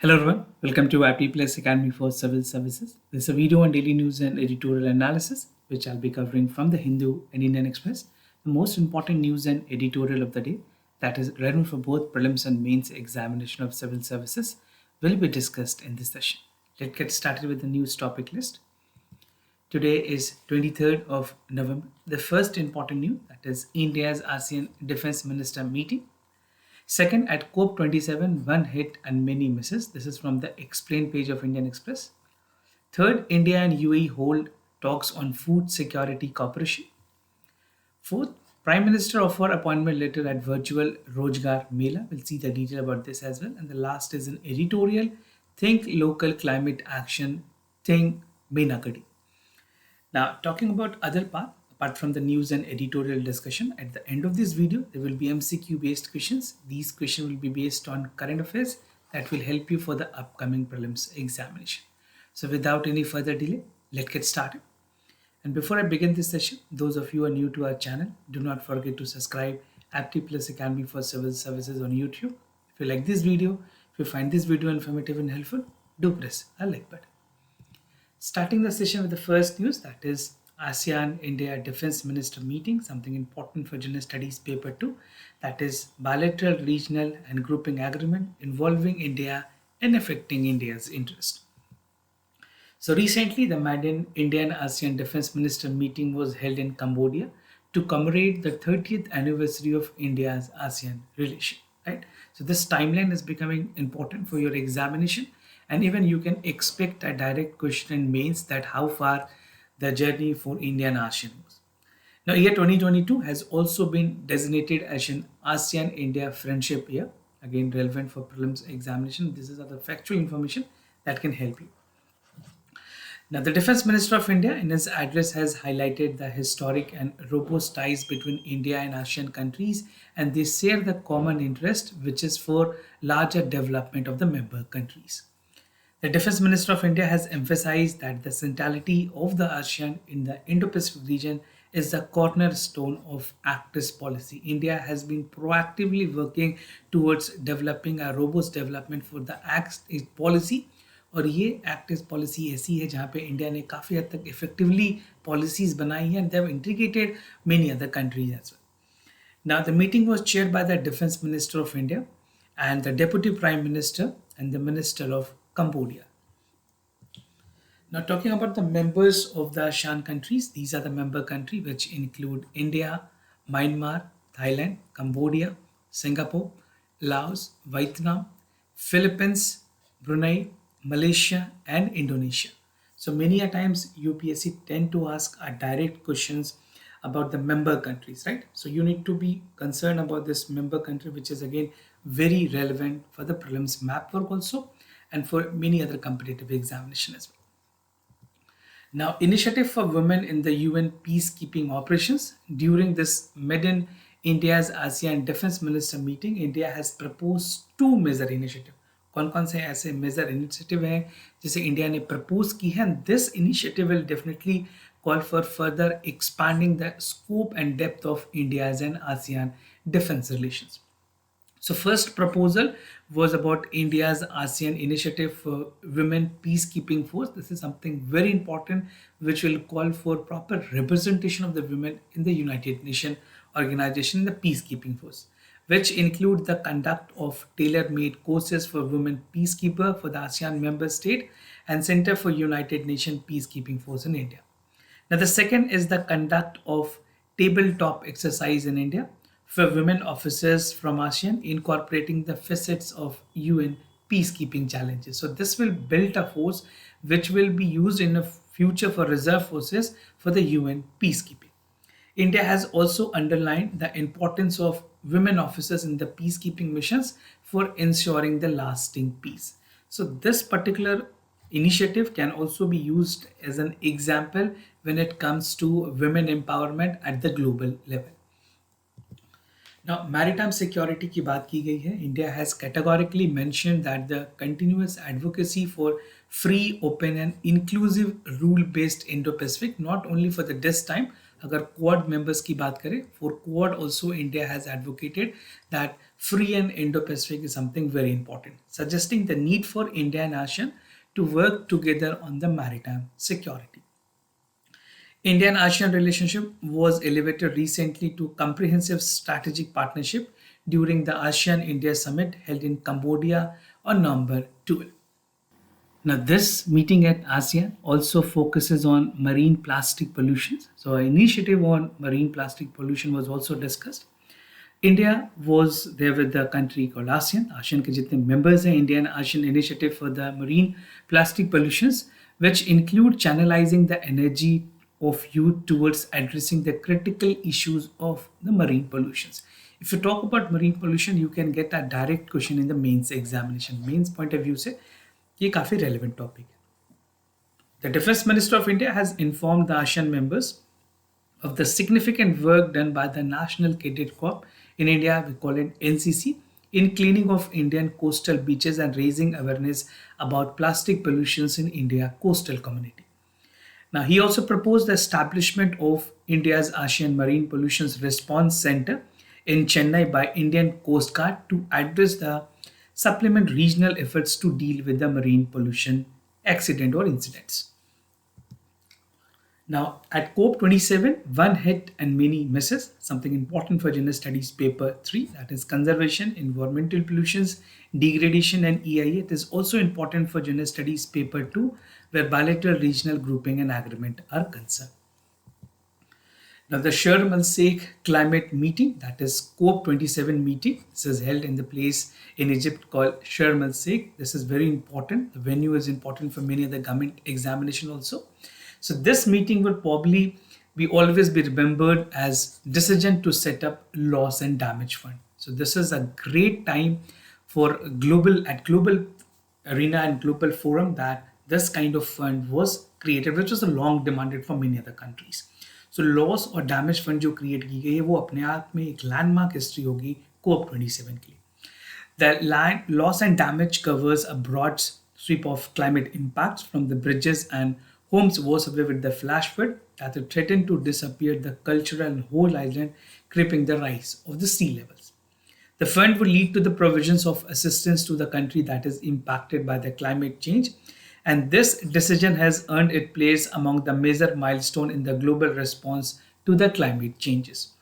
Hello everyone, welcome to Apti Plus Academy for Civil Services. This is a video on daily news and editorial analysis, which I'll be covering from the Hindu and Indian Express. The most important news and editorial of the day, that is relevant for both prelims and mains examination of civil services, will be discussed in this session. Let's get started with the news topic list. Today is 23rd of November. The first important news, that is India's ASEAN Defense Minister meeting. Second, at COP27, one hit and many misses. This is from the explain page of Indian Express. Third, India and UAE hold talks on food security cooperation. Fourth, Prime Minister offer appointment letter at virtual Rojgar Mela. We'll see the detail about this as well. And the last is an editorial, think local climate action, think Meenakadi. Now, talking about other part, apart from the news and editorial discussion, at the end of this video, there will be MCQ based questions. These questions will be based on current affairs that will help you for the upcoming prelims examination. So without any further delay, let's get started. And before I begin this session, those of you who are new to our channel, do not forget to subscribe Apti Plus Academy for Civil Services on YouTube. If you like this video, if you find this video informative and helpful, do press a like button. Starting the session with the first news, that is ASEAN India Defense Minister meeting, something important for General Studies paper 2, that is bilateral, regional and grouping agreement involving India and affecting India's interest. So recently the Madden Indian ASEAN Defense Minister meeting was held in Cambodia to commemorate the 30th anniversary of India's ASEAN relation, right? So this timeline is becoming important for your examination, and even you can expect a direct question in mains that how far the journey for India and ASEAN was. Now, year 2022 has also been designated as an ASEAN-India Friendship Year. Again, relevant for prelims examination. This is other factual information that can help you. Now, the Defense Minister of India in his address has highlighted the historic and robust ties between India and ASEAN countries, and they share the common interest, which is for larger development of the member countries. The Defense Minister of India has emphasized that the centrality of the ASEAN in the Indo-Pacific region is the cornerstone of ACT's policy. India has been proactively working towards developing a robust development for the ACT policy, और ये ACT policy ऐसी है जहाँ पे India ने काफ़ी हद तक effectively policies बनाई हैं and they have integrated many other countries as well. Now, the meeting was chaired by the Defense Minister of India and the Deputy Prime Minister and the Minister of Cambodia. Now, talking about the members of the ASEAN countries, these are the member countries which include India, Myanmar, Thailand, Cambodia, Singapore, Laos, Vietnam, Philippines, Brunei, Malaysia, and Indonesia. So many a times UPSC tend to ask direct questions about the member countries, right? So you need to be concerned about this member country, which is again very relevant for the prelims map work also, and for many other competitive examination as well. Now, initiative for women in the UN peacekeeping operations. During this Madden India's ASEAN Defense Minister meeting, India has proposed two major initiatives. कौन से ऐसे major initiative हैं जिसे India ने propose की है, and this initiative will definitely call for further expanding the scope and depth of India's and ASEAN defense relations. So first proposal was about India's ASEAN initiative for women peacekeeping force. This is something very important which will call for proper representation of the women in the United Nations organization, the peacekeeping force, which include the conduct of tailor-made courses for women peacekeeper for the ASEAN member state and Center for United Nations Peacekeeping Force in India. Now the second is the conduct of tabletop exercise in India for women officers from ASEAN, incorporating the facets of UN peacekeeping challenges. So this will build a force which will be used in the future for reserve forces for the UN peacekeeping. India has also underlined the importance of women officers in the peacekeeping missions for ensuring the lasting peace. So this particular initiative can also be used as an example when it comes to women empowerment at the global level. Now, maritime security की बात की गई है. India has categorically mentioned that the continuous advocacy for free, open and inclusive rule-based Indo-Pacific, not only for the this time, अगर quad members की बात करें, for quad also India has advocated that free and Indo-Pacific is something very important, suggesting the need for India and ASEAN to work together on the maritime security. Indian-ASEAN relationship was elevated recently to comprehensive strategic partnership during the ASEAN-India Summit held in Cambodia on November 12. Now, this meeting at ASEAN also focuses on marine plastic pollution. So, an initiative on marine plastic pollution was also discussed. India was there with the country called ASEAN. ASEAN के जितने members हैं, Indian ASEAN Initiative for the Marine Plastic Pollutions, which include channelizing the energy of youth towards addressing the critical issues of the marine pollutions. If you talk about marine pollution, you can get a direct question in the mains examination. Mains point of view से ये काफी relevant topic है. The Defense Minister of India has informed the ASEAN members of the significant work done by the National Cadet Corps in India, we call it NCC, in cleaning of Indian coastal beaches and raising awareness about plastic pollutions in India coastal community. Now, he also proposed the establishment of India's ASEAN Marine Pollutions Response Center in Chennai by Indian Coast Guard to address the supplement regional efforts to deal with the marine pollution accident or incidents. Now, at COP27, one hit and many misses, something important for General Studies Paper 3, that is conservation, environmental pollutions, degradation, and EIA. It is also important for General Studies Paper 2, where bilateral regional grouping and agreement are concerned. Now, the Sharm el-Sheikh climate meeting, that is COP27 meeting, this is held in the place in Egypt called Sharm el-Sheikh. This is very important. The venue is important for many other government examination also. So this meeting will probably always be remembered as decision to set up loss and damage fund. So this is a great time for global arena and global forum that this kind of fund was created, which was a long demanded from many other countries. So loss or damage fund जो create की गई है वो अपने आप में एक landmark history होगी COP27 के लिए. The land loss and damage covers a broad sweep of climate impacts from the bridges and homes washed away with the flash flood that had threatened to disappear the cultural and whole island, crippling the rise of the sea levels. The fund will lead to the provisions of assistance to the country that is impacted by the climate change, and this decision has earned its place among the major milestones in the global response to the climate changes.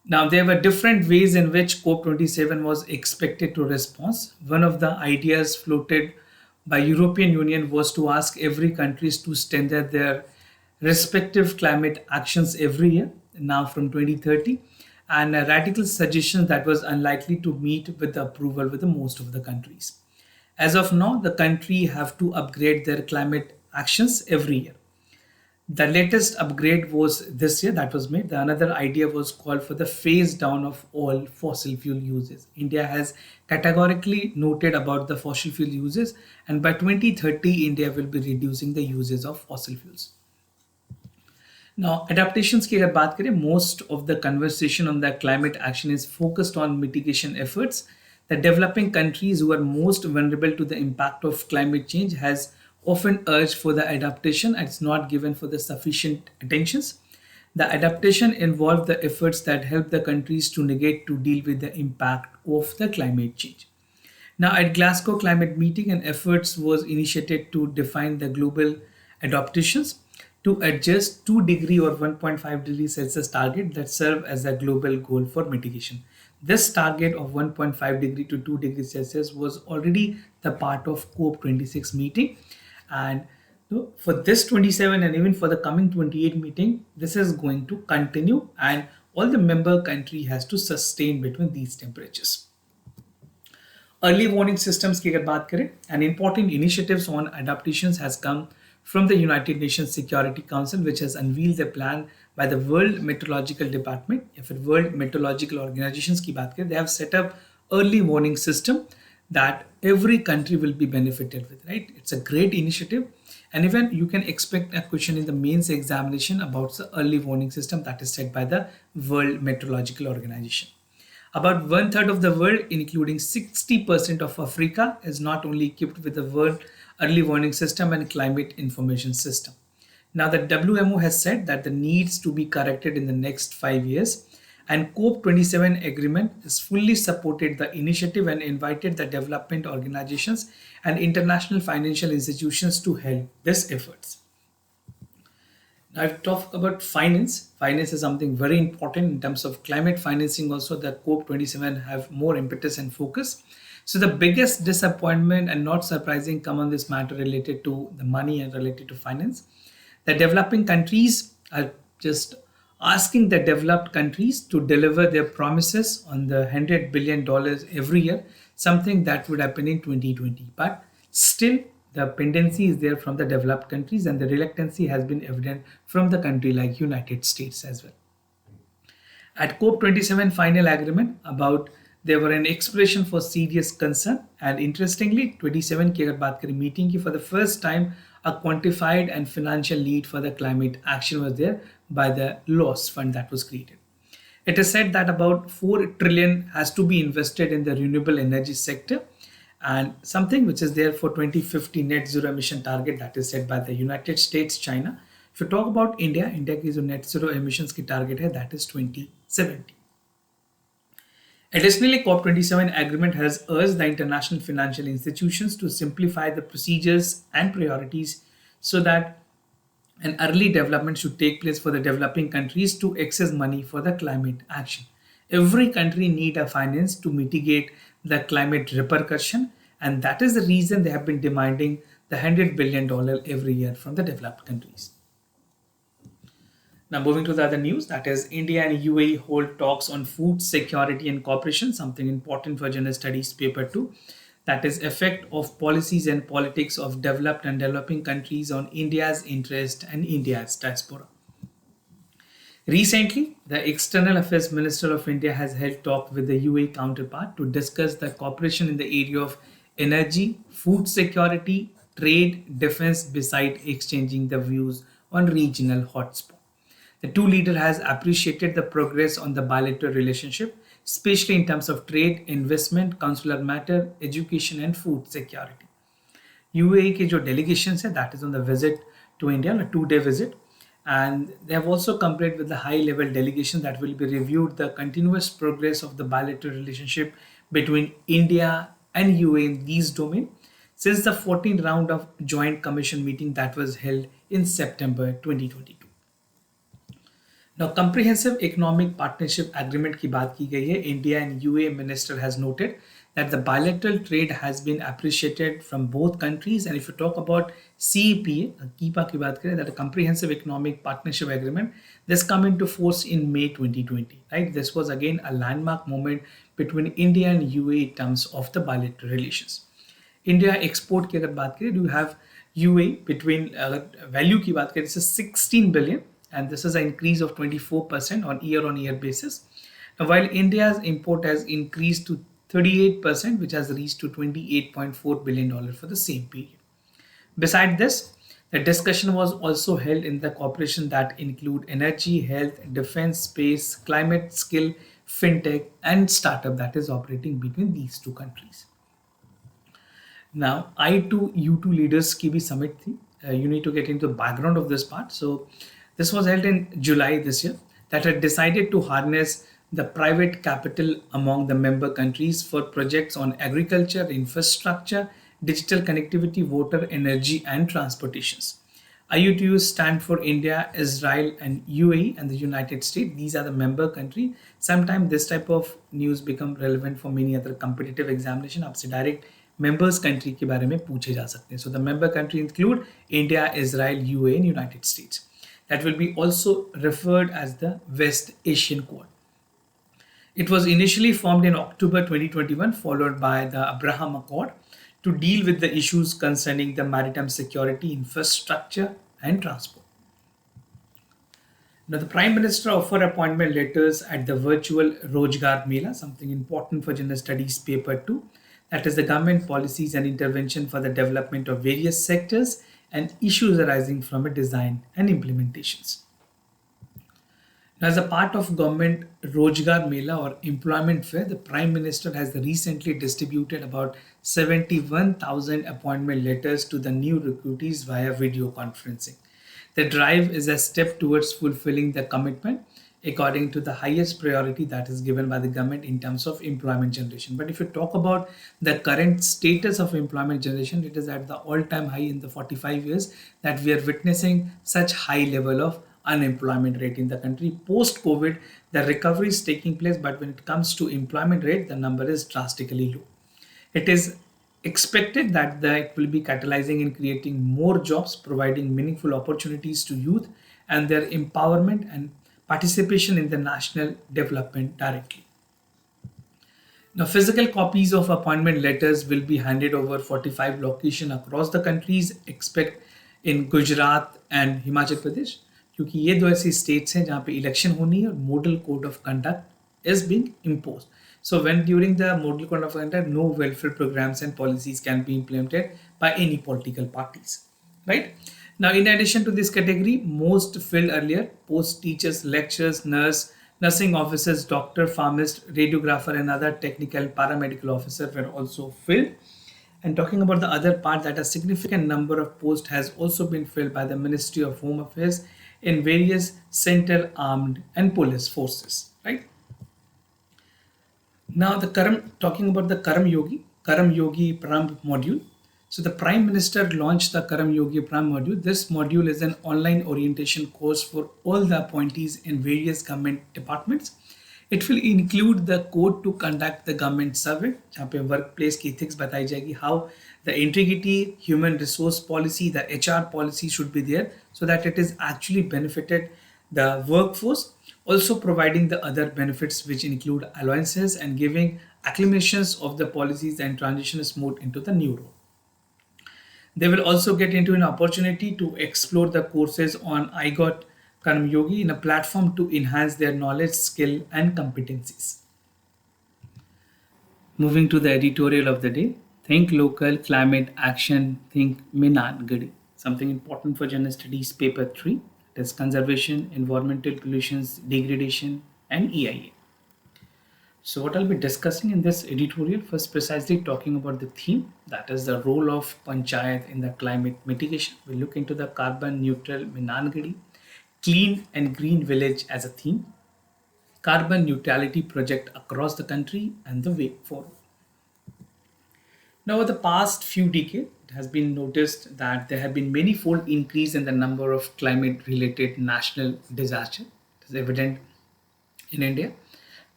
Now, there were different ways in which COP27 was expected to respond. One of the ideas floated by European Union was to ask every countries to standard their respective climate actions every year, now from 2030, and a radical suggestion that was unlikely to meet with the approval with the most of the countries. As of now, the country have to upgrade their climate actions every year. The latest upgrade was this year that was made. The another idea was called for the phase down of all fossil fuel uses. India has categorically noted about the fossil fuel uses, and by 2030, India will be reducing the uses of fossil fuels. Now, adaptations की अगर बात करें, most of the conversation on the climate action is focused on mitigation efforts. The developing countries who are most vulnerable to the impact of climate change has often urged for the adaptation and it's not given for the sufficient attentions. The adaptation involved the efforts that help the countries to negate to deal with the impact of the climate change. Now at Glasgow climate meeting, an efforts was initiated to define the global adaptations to adjust 2 degree or 1.5 degrees Celsius target that serve as a global goal for mitigation. This target of 1.5 degree to 2 degrees Celsius was already the part of COP26 meeting, and for this 27 and even for the coming 28 meeting, this is going to continue and all the member country has to sustain between these temperatures. Early warning systems की अगर बात करें, an important initiatives on adaptations has come from the United Nations Security Council, which has unveiled a plan by the World Meteorological Department. या फिर World Meteorological Organizations की बात करें, they have set up early warning system that every country will be benefited with, right? It's a great initiative, and even you can expect a question in the mains examination about the early warning system that is set by the World Meteorological Organization. About 1/3 of the world, including 60% of Africa, is not only equipped with the world early warning system and climate information system. Now, the WMO has said that the needs to be corrected in the next 5 years, and COP27 agreement has fully supported the initiative and invited the development organizations and international financial institutions to help these efforts. Now, I've talked about finance. Finance is something very important in terms of climate financing. Also, the COP27 have more impetus and focus. So, the biggest disappointment and not surprising come on this matter related to the money and related to finance. The developing countries are just asking the developed countries to deliver their promises on the $100 billion every year, something that would happen in 2020. But still, the pendency is there from the developed countries, and the reluctancy has been evident from the country like United States as well. At COP27 final agreement about there were an expression for serious concern, and interestingly 27 की अगर बात करें meeting की, for the first time a quantified and financial need for the climate action was there by the loss fund that was created. It is said that about 4 trillion has to be invested in the renewable energy sector, and something which is there for 2050 net zero emission target that is set by the United States, China. If you talk about India, India की जो net zero emissions की target है that is 2070. Additionally, COP27 agreement has urged the international financial institutions to simplify the procedures and priorities so that an early development should take place for the developing countries to access money for the climate action. Every country need a finance to mitigate the climate repercussion, and that is the reason they have been demanding the $100 billion every year from the developed countries. Now, moving to the other news, that is India and UAE hold talks on food security and cooperation, something important for General Studies paper 2. That is effect of policies and politics of developed and developing countries on India's interest and India's diaspora. Recently, the External Affairs Minister of India has held talk with the UAE counterpart to discuss the cooperation in the area of energy, food security, trade, defense, beside exchanging the views on regional hotspots. The two leaders has appreciated the progress on the bilateral relationship, especially in terms of trade, investment, consular matter, education, and food security. UAE के जो delegations है that is on the visit to India, a 2-day visit, and they have also completed with the high-level delegation that will be reviewed the continuous progress of the bilateral relationship between India and UAE in these domains since the 14th round of joint commission meeting that was held in September 2022. Now, comprehensive economic partnership agreement की बात की गई है. India and UAE minister has noted that the bilateral trade has been appreciated from both countries, and if you talk about CEPA, KIPA की बात करें, that a comprehensive economic partnership agreement, this come into force in May 2020. Right, this was again a landmark moment between India and UAE in terms of the bilateral relations. India export की अगर बात करें, do you have UAE between value की बात करें, this is 16 billion. And this is an increase of 24% on year-on-year basis. Now, while India's import has increased to 38%, which has reached to $28.4 billion for the same period. Besides this, the discussion was also held in the cooperation that include energy, health, defense, space, climate, skill, fintech, and startup that is operating between these two countries. Now, I2U2 leaders की भी summit थी. You need to get into the background of this part. So, this was held in July this year that had decided to harness the private capital among the member countries for projects on agriculture, infrastructure, digital connectivity, water, energy, and transportations. IUTUs stand for India, Israel, and UAE and the United States. These are the member countries. Sometimes this type of news become relevant for many other competitive examination. आपसे direct members country के बारे में पूछे जा सकते हैं. So the member countries include India, Israel, UAE, and United States. That will be also referred as the West Asian Quad. It was initially formed in October 2021, followed by the Abraham Accord to deal with the issues concerning the maritime security, infrastructure, and transport. Now, the Prime Minister offered appointment letters at the virtual Rojgar Mela, something important for General Studies paper 2. That is the government policies and intervention for the development of various sectors and issues arising from a design and implementations. Now, as a part of government Rojgar Mela or employment fair, the Prime Minister has recently distributed about 71,000 appointment letters to the new recruitees via video conferencing. The drive is a step towards fulfilling the commitment according to the highest priority that is given by the government in terms of employment generation. But if you talk about the current status of employment generation, it is at the all-time high in the 45 years that we are witnessing such high level of unemployment rate in the country. Post COVID, the recovery is taking place, but when it comes to employment rate, the number is drastically low. It is expected that it will be catalyzing in creating more jobs, providing meaningful opportunities to youth and their empowerment and participation in the national development directly. Now, physical copies of appointment letters will be handed over 45 locations across the countries, expect in Gujarat and Himachal Pradesh, क्योंकि ये दो ऐसी states हैं जहाँ पे election होनी है और model code of conduct is being imposed. So when during the model code of conduct, no welfare programs and policies can be implemented by any political parties, right? Now, in addition to this category, most filled earlier, post teachers, lecturers, nursing officers, doctor, pharmacist, radiographer, and other technical paramedical officer were also filled. And talking about the other part, that a significant number of posts has also been filled by the Ministry of Home Affairs in various central armed and police forces, right? Now, talking about the Karam Yogi Pram module. So the Prime Minister launched the Karam Yogi Pram module. This module is an online orientation course for all the appointees in various government departments. It will include the code to conduct the government survey, जहाँ पे workplace की ethics बताई जाएगी, how the integrity, human resource policy, the HR policy should be there so that it is actually benefited the workforce, also providing the other benefits which include allowances and giving acclamations of the policies and transition smooth into the new role. They will also get into an opportunity to explore the courses on I Got Karma Yogi in a platform to enhance their knowledge, skill, and competencies. Moving to the editorial of the day, think local, climate action, think Minan Gadi. Something important for general studies, paper 3. It is conservation, environmental pollutions, degradation, and EIA. So what I'll be discussing in this editorial, first precisely talking about the theme, that is the role of Panchayat in the climate mitigation. We'll look into the carbon neutral Minangadi, clean and green village as a theme, carbon neutrality project across the country, and the way forward. Now, over the past few decades, it has been noticed that there have been many-fold increase in the number of climate-related national disasters. It is evident in India.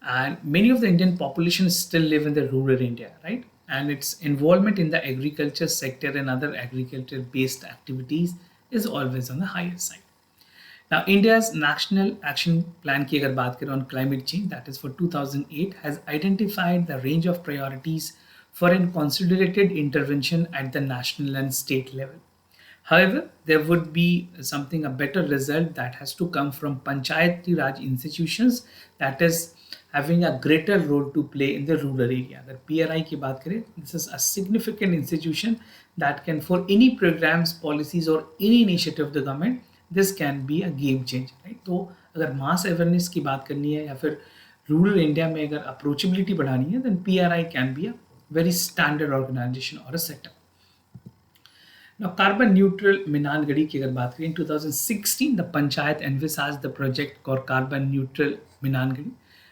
And many of the Indian population still live in the rural India, right? And its involvement in the agriculture sector and other agriculture-based activities is always on the higher side. Now, India's National Action Plan की अगर बात करें on climate change, that is for 2008, has identified the range of priorities for a concentrated intervention at the national and state level. However, there would be a better result that has to come from Panchayati Raj institutions, that is having a greater role to play in the rural area. अगर PRI की बात करें, this is a significant institution that can, for any programs, policies or any initiative of the government, this can be a game changer, right? तो अगर mass awareness की बात करनी है या फिर rural India में अगर approachability बढ़ानी है, then PRI can be a very standard organization or a setup. Now, carbon neutral Minangadi की अगर बात करें, in 2016, the Panchayat envisaged the project called Carbon Neutral Minangadi.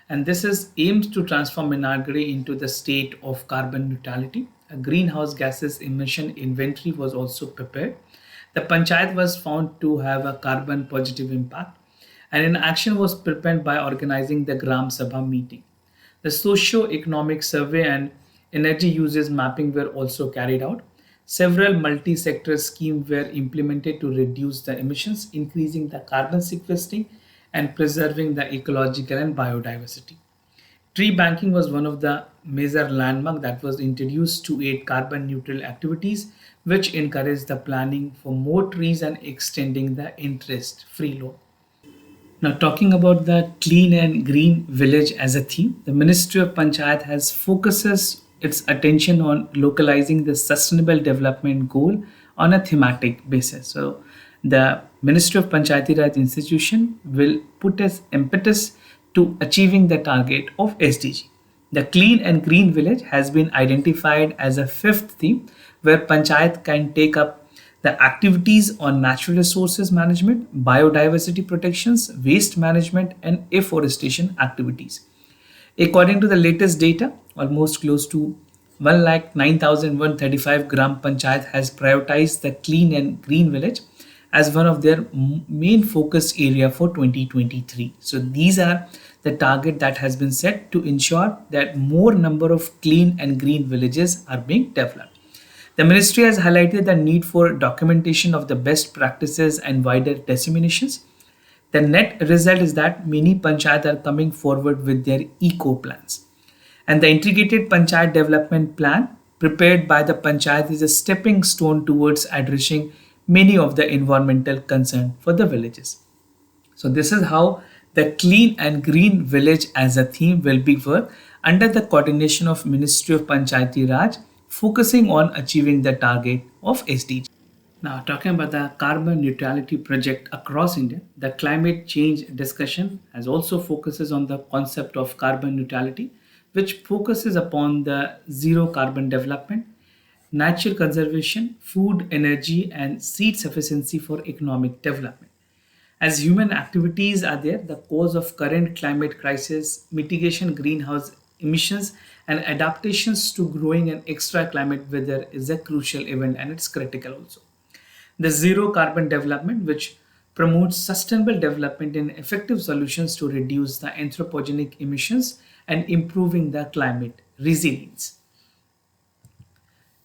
And this aims to transform Minangadi into the state of carbon neutrality. A greenhouse gases emission inventory was also prepared. The Panchayat was found to have a carbon positive impact, and an action was prepared by organizing the Gram Sabha meeting. The socio-economic survey and energy uses mapping were also carried out. Several multi-sector schemes were implemented to reduce the emissions, increasing the carbon sequestering and preserving the ecological and biodiversity. Tree banking was one of the major landmarks that was introduced to aid carbon neutral activities, which encouraged the planning for more trees and extending the interest-free loan. Now, talking about the clean and green village as a theme, the Ministry of Panchayat has focuses its attention on localizing the sustainable development goal on a thematic basis. So, the Ministry of Panchayati Raj institution will put its impetus to achieving the target of SDG. The clean and green village has been identified as a fifth theme where Panchayat can take up The activities on natural resources management, biodiversity protections, waste management, and afforestation activities. According to the latest data, almost close to 1,09,135 Gram Panchayat has prioritized the clean and green village as one of their main focus area for 2023. So these are the target that has been set to ensure that more number of clean and green villages are being developed. The ministry has highlighted the need for documentation of the best practices and wider disseminations. The net result is that many panchayat are coming forward with their eco plans. And the integrated panchayat development plan prepared by the panchayat is a stepping stone towards addressing many of the environmental concerns for the villages. So this is how the clean and green village as a theme will be worked under the coordination of Ministry of Panchayati Raj, focusing on achieving the target of SDG. Now, talking about the carbon neutrality project across India, the climate change discussion has also focuses on the concept of carbon neutrality, which focuses upon the zero carbon development, natural conservation, food, energy, and seed sufficiency for economic development. As human activities are there, the cause of current climate crisis, mitigation greenhouse emissions, and adaptations to growing and extra climate weather is a crucial event and it's critical also. The zero carbon development, which promotes sustainable development and effective solutions to reduce the anthropogenic emissions and improving the climate resilience.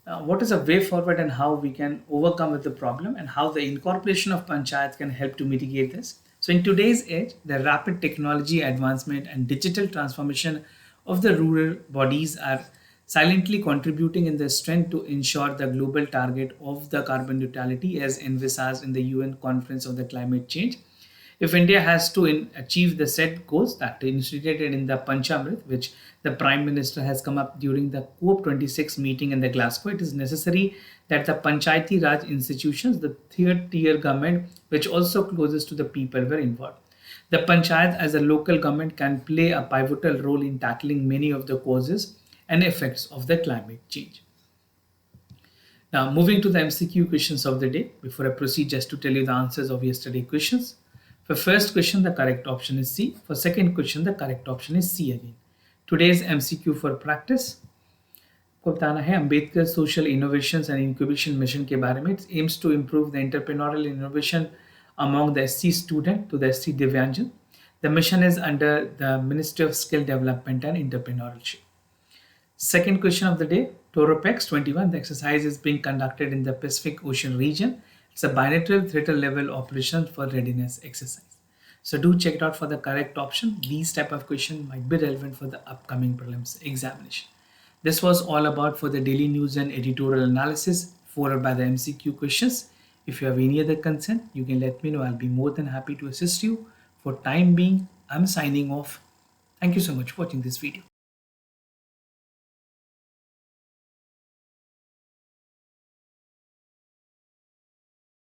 What is a way forward and how we can overcome with the problem and how the incorporation of panchayat can help to mitigate this. So in today's age, the rapid technology advancement and digital transformation of the rural bodies are silently contributing in their strength to ensure the global target of the carbon neutrality as envisaged in the UN Conference of the Climate Change. If India has to achieve the set goals that are instituted in the Panchamrit, which the Prime Minister has come up during the COP26 meeting in the Glasgow, it is necessary that the Panchayati Raj institutions, the third tier government, which also closest to the people, were involved. The Panchayat as a local government can play a pivotal role in tackling many of the causes and effects of the climate change. Now, moving to the MCQ questions of the day, before I proceed, just to tell you the answers of yesterday's questions. For first question, the correct option is C. For second question, the correct option is C again. Today's MCQ for practice को बताना है Ambedkar social innovations and incubation mission के बारे में. It aims to improve the entrepreneurial innovation among the SC student to the SC Divyanjan. The mission is under the Ministry of Skill Development and Entrepreneurship. Second question of the day, Toropex 21. The exercise is being conducted in the Pacific Ocean region. It's a bilateral theater level operation for readiness exercise. So do check it out for the correct option. These type of questions might be relevant for the upcoming prelims examination. This was all about for the daily news and editorial analysis followed by the MCQ questions. If you have any other concern, you can let me know. I'll be more than happy to assist you. For time being, I'm signing off. Thank you so much for watching this video.